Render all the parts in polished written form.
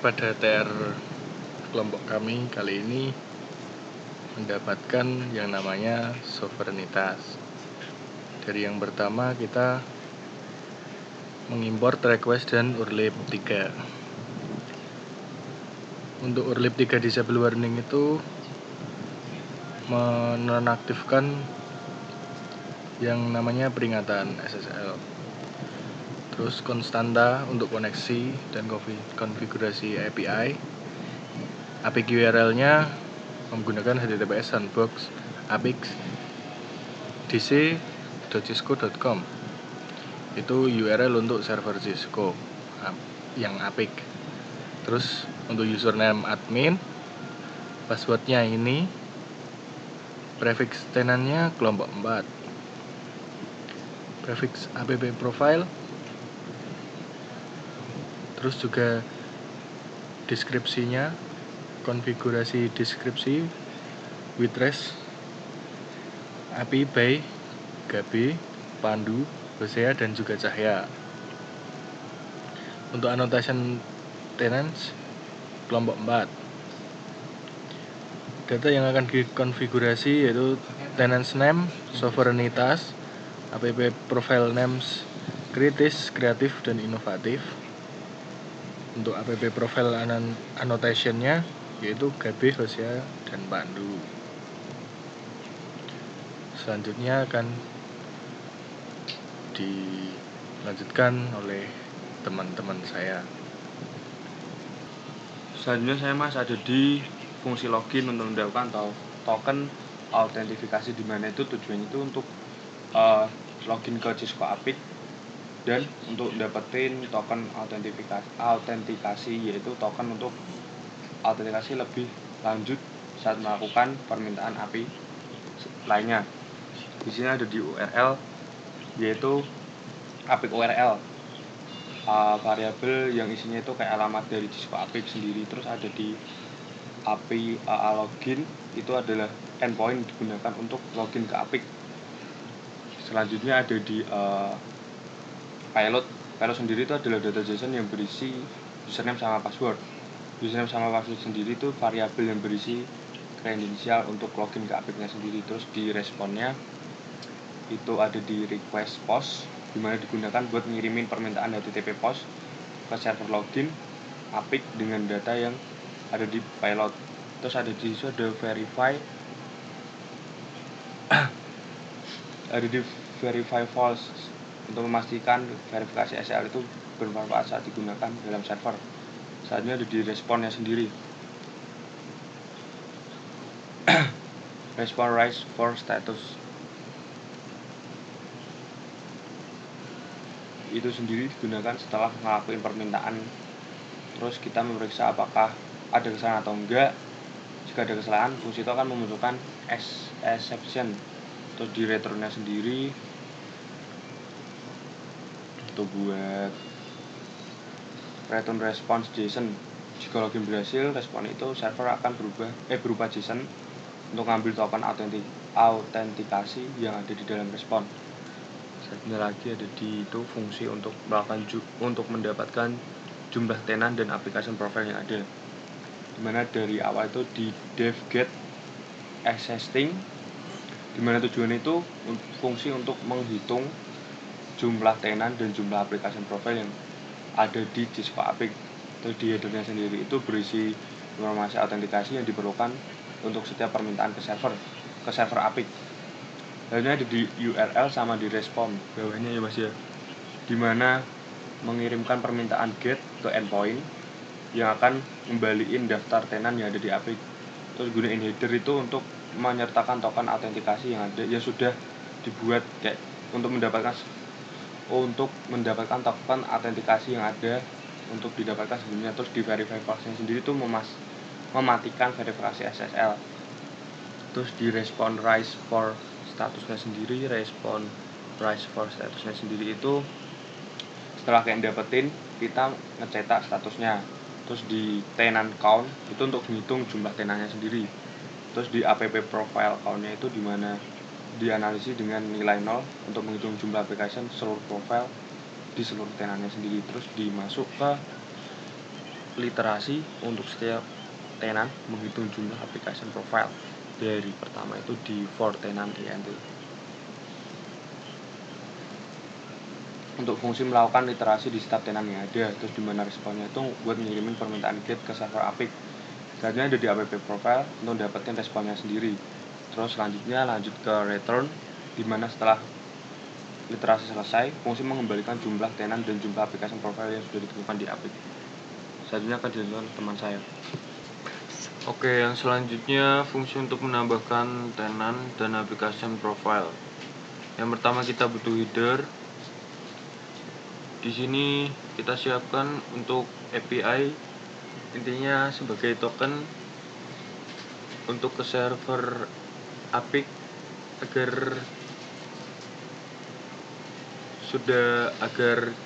pada TR kelompok kami kali ini mendapatkan yang namanya sovereignitas. Dari yang pertama kita mengimport request dan urlib 3. Untuk urlib 3 disable warning itu menonaktifkan yang namanya peringatan SSL. Terus konstanta untuk koneksi dan konfigurasi API. API URL-nya menggunakan https sandbox apix dc.cisco.com. Itu URL untuk server Cisco yang apik. Terus untuk username admin, passwordnya ini, prefix tenannya kelompok 4, prefix app profile, terus juga deskripsinya, konfigurasi deskripsi Withrest API by Gabe, Pandu, Hosea, dan juga Cahya. Untuk annotation tenants kelompok 4. Data yang akan dikonfigurasi yaitu tenants name, sovereignitas, app profile names kritis, kreatif, dan inovatif. Untuk app profile annotation-nya yaitu Gabe, Hosea, dan Pandu. Selanjutnya akan dilanjutkan oleh teman-teman saya. Selanjutnya saya ada di fungsi login untuk mendapatkan token autentifikasi, di mana itu tujuannya itu untuk login ke Cisco Apix dan untuk dapetin token autentikasi, yaitu token untuk autentikasi lebih lanjut saat melakukan permintaan API lainnya. Di sini ada di URL, yaitu Apix URL, variabel yang isinya itu kayak alamat dari Cisco Apix sendiri. Terus ada di API login, itu adalah endpoint digunakan untuk login ke Apix. Selanjutnya ada di pilot sendiri itu adalah data JSON yang berisi username sama password. Username sama password sendiri itu variabel yang berisi kredensial untuk login ke Apix-nya sendiri. Terus di responnya itu ada di request post, dimana digunakan buat ngirimin permintaan HTTP post ke server login Apix dengan data yang ada di pilot. Terus ada di situ ada verify false untuk memastikan verifikasi SSL itu bermanfaat saat digunakan dalam server. Selanjutnya ada di responnya sendiri. Respond rise for status itu sendiri digunakan setelah ngelakuin permintaan. Terus kita memeriksa apakah ada kesalahan atau enggak. Jika ada kesalahan, fungsi itu akan memunculkan exception. Terus di returnnya sendiri itu buat return response JSON. Jika login berhasil, respon itu server akan berupa JSON untuk ngambil token autentikasi yang ada di dalam respon. Selanjutnya lagi ada di itu fungsi untuk mendapatkan jumlah tenan dan application profile yang ada. Dimana dari awal itu di dev get existing, dimana tujuan itu fungsi untuk menghitung jumlah tenan dan jumlah application profile yang ada di Cisco Apix. Terus di headernya sendiri itu berisi informasi autentikasi yang diperlukan untuk setiap permintaan ke server Apix. Lainnya ada di URL sama di respon bawahnya ya Mas ya, dimana mengirimkan permintaan GET ke endpoint yang akan ngembaliin daftar tenan yang ada di Apix. Terus gunain header itu untuk menyertakan token autentikasi yang ada, yang sudah dibuat kayak untuk mendapatkan token autentikasi yang ada untuk didapatkan sebelumnya. Terus di verify false-nya sendiri itu mematikan verifikasi SSL. Terus di respon rise for statusnya sendiri, itu setelah kalian dapetin, kita ngecetak statusnya. Terus di tenant count itu untuk menghitung jumlah tenannya sendiri. Terus di app profile count-nya itu dimana dianalisis dengan nilai 0 untuk menghitung jumlah application seluruh profile di seluruh tenannya sendiri. Terus dimasuk ke literasi untuk setiap tenan menghitung jumlah application profile dari pertama itu di for tenan int. Untuk fungsi melakukan literasi di setiap tenan yang ada, terus dimana responnya itu buat ngirimin permintaan GET ke server APIC. Selanjutnya ada di app profile untuk dapetin responnya sendiri. Terus selanjutnya lanjut ke return, dimana setelah literasi selesai, fungsi mengembalikan jumlah tenan dan jumlah aplikasi profile yang sudah ditemukan di APIC. Selanjutnya akan dijelaskan teman saya. Oke, yang selanjutnya fungsi untuk menambahkan tenan dan application profile. Yang pertama kita butuh header. Di sini kita siapkan untuk API, intinya sebagai token untuk ke server APIC agar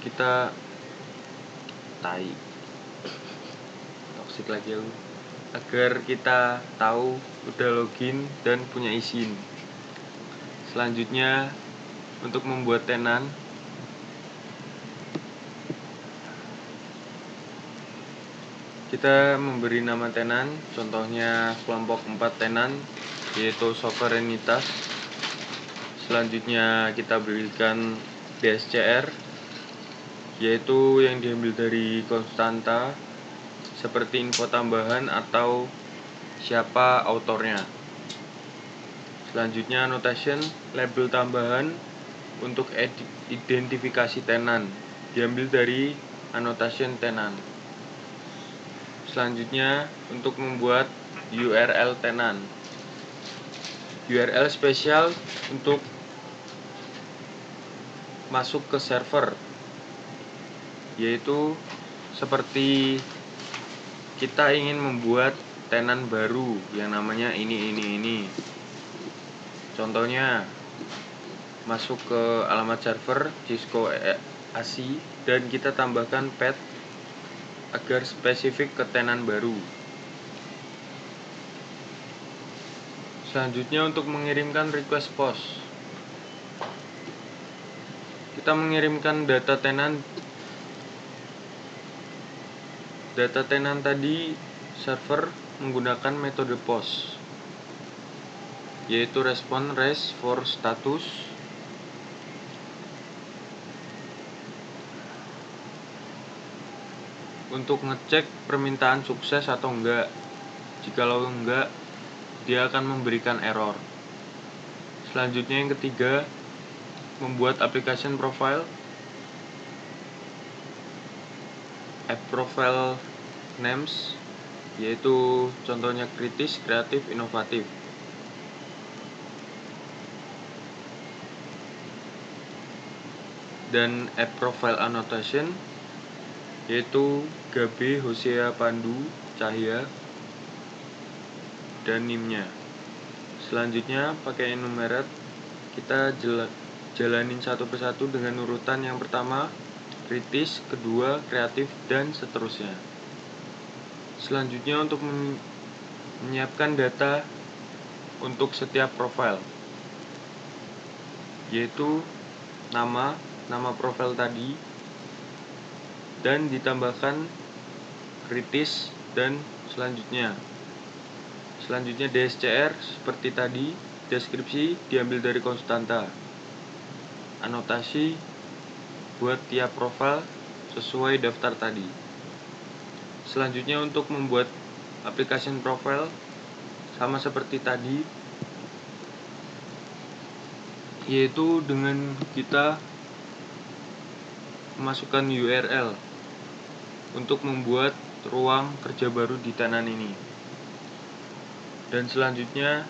kita agar kita tahu udah login dan punya izin. Selanjutnya untuk membuat tenan, kita memberi nama tenan, contohnya kelompok 4 tenan yaitu sovereignitas. Selanjutnya kita berikan DSCR yaitu yang diambil dari konstanta seperti info tambahan atau siapa autornya. Selanjutnya annotation, label tambahan untuk identifikasi tenan diambil dari annotation tenan. Selanjutnya untuk membuat URL tenan, URL spesial untuk masuk ke server, yaitu seperti kita ingin membuat tenan baru yang namanya ini. Contohnya masuk ke alamat server Cisco ASI dan kita tambahkan path agar spesifik ke tenan baru. Selanjutnya untuk mengirimkan request post, kita mengirimkan data tenan tadi server menggunakan metode post, yaitu respon res for status untuk ngecek permintaan sukses atau enggak. Jikalau enggak, dia akan memberikan error. Selanjutnya yang ketiga, membuat application profile. App profile names yaitu contohnya kritis, kreatif, inovatif. Dan app profile annotation yaitu Gabe, Hosea, Pandu, Cahya, dan NIM-nya. Selanjutnya pakai enumerate, kita jalanin satu persatu dengan urutan yang pertama kritis, kedua kreatif, dan seterusnya. Selanjutnya untuk menyiapkan data untuk setiap profile, yaitu nama profile tadi, dan ditambahkan kritis dan selanjutnya DSCR seperti tadi. Deskripsi diambil dari konstanta, anotasi buat tiap profile sesuai daftar tadi. Selanjutnya untuk membuat application profile sama seperti tadi, yaitu dengan kita memasukkan URL untuk membuat ruang kerja baru di tenan ini. Dan selanjutnya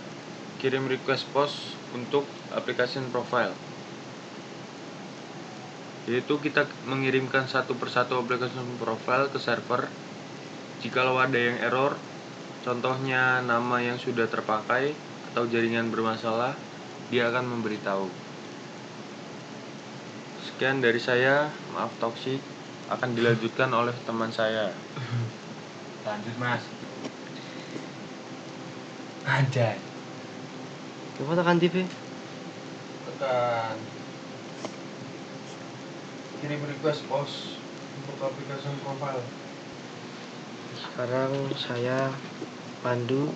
kirim request post untuk application profile, yaitu kita mengirimkan satu persatu application profile ke server. Jikalau ada yang error, contohnya nama yang sudah terpakai atau jaringan bermasalah, dia akan memberitahu. Sekian dari saya, maaf toksik, akan dilanjutkan oleh teman saya. Lanjut mas. Anjay. Coba tekan TV. Tekan kirim request post untuk application profile. Sekarang saya pandu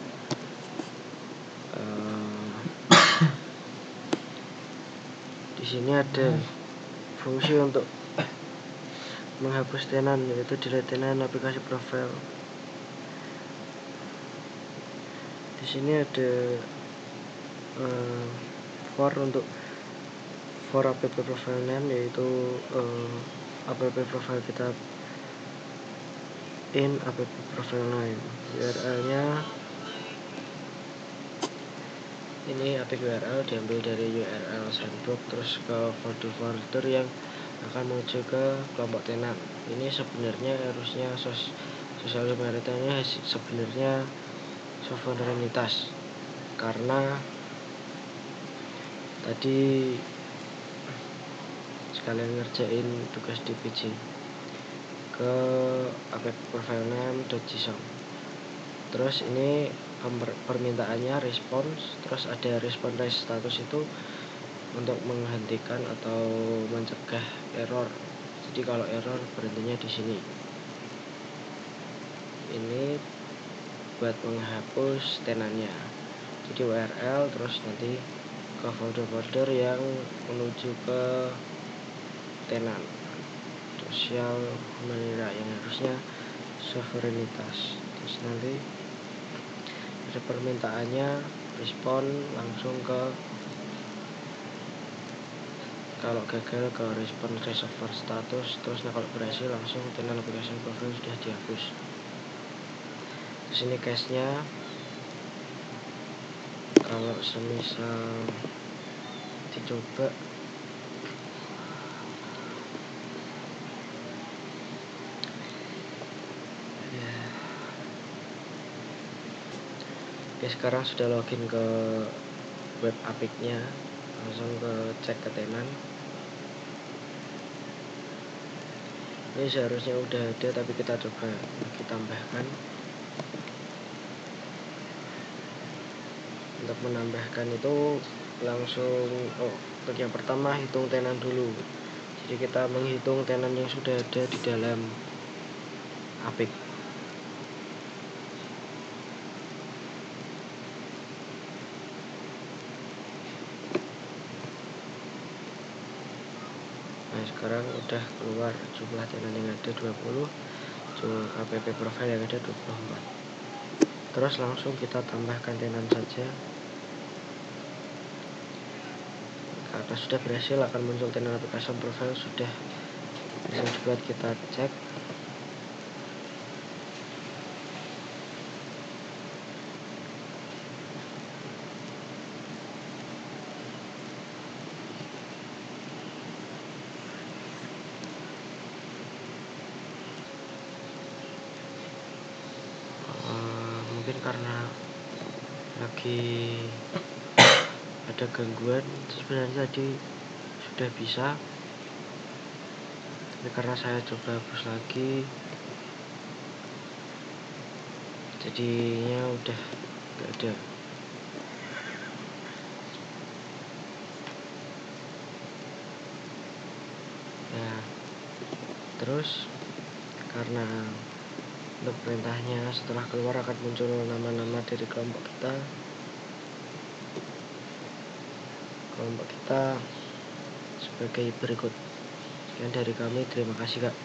di sini ada fungsi untuk menghapus tenan, yaitu delete tenan aplikasi profile. Di sini ada for app profile name, yaitu app profile kita in app profile name. URL nya ini app URL diambil dari URL sandbox terus ke folder yang akan menuju ke kelompok tenan. Ini sebenarnya harusnya sosial maritalnya sebenarnya sovereignitas, karena tadi sekalian ngerjain tugas DPJ ke app profile name.json. Terus ini permintaannya response, terus ada response raise status itu untuk menghentikan atau mencegah error. Jadi kalau error berhentinya di sini. Ini buat menghapus tenannya. Jadi URL terus nanti ke folder yang menuju ke tenan. Sosial media yang harusnya sovereignitas. Terus nanti ada permintaannya respon langsung ke, kalau gagal ke respon reserver status, terus kalau berhasil langsung tenan application profile sudah dihapus. Terus ini case nya kalau semisal dicoba ya. Oke, sekarang sudah login ke web apik-nya, langsung ke cek ke tenan. Ini seharusnya udah ada, tapi kita coba lagi tambahkan. Untuk menambahkan itu langsung untuk yang pertama hitung tenan dulu. Jadi kita menghitung tenan yang sudah ada di dalam apik. Nah, sekarang udah keluar jumlah tenan yang ada 20, app profile yang ada 24. Terus langsung kita tambahkan tenan saja. Karena sudah berhasil akan muncul tenan application profile, sudah bisa dibuat kita cek. Mungkin karena lagi ada gangguan, sebenarnya tadi sudah bisa, tapi karena saya coba hapus lagi jadinya udah gak ada. Nah, terus karena untuk perintahnya setelah keluar akan muncul nama-nama dari kelompok kita sebagai berikut. Sekian dari kami, terima kasih Kak.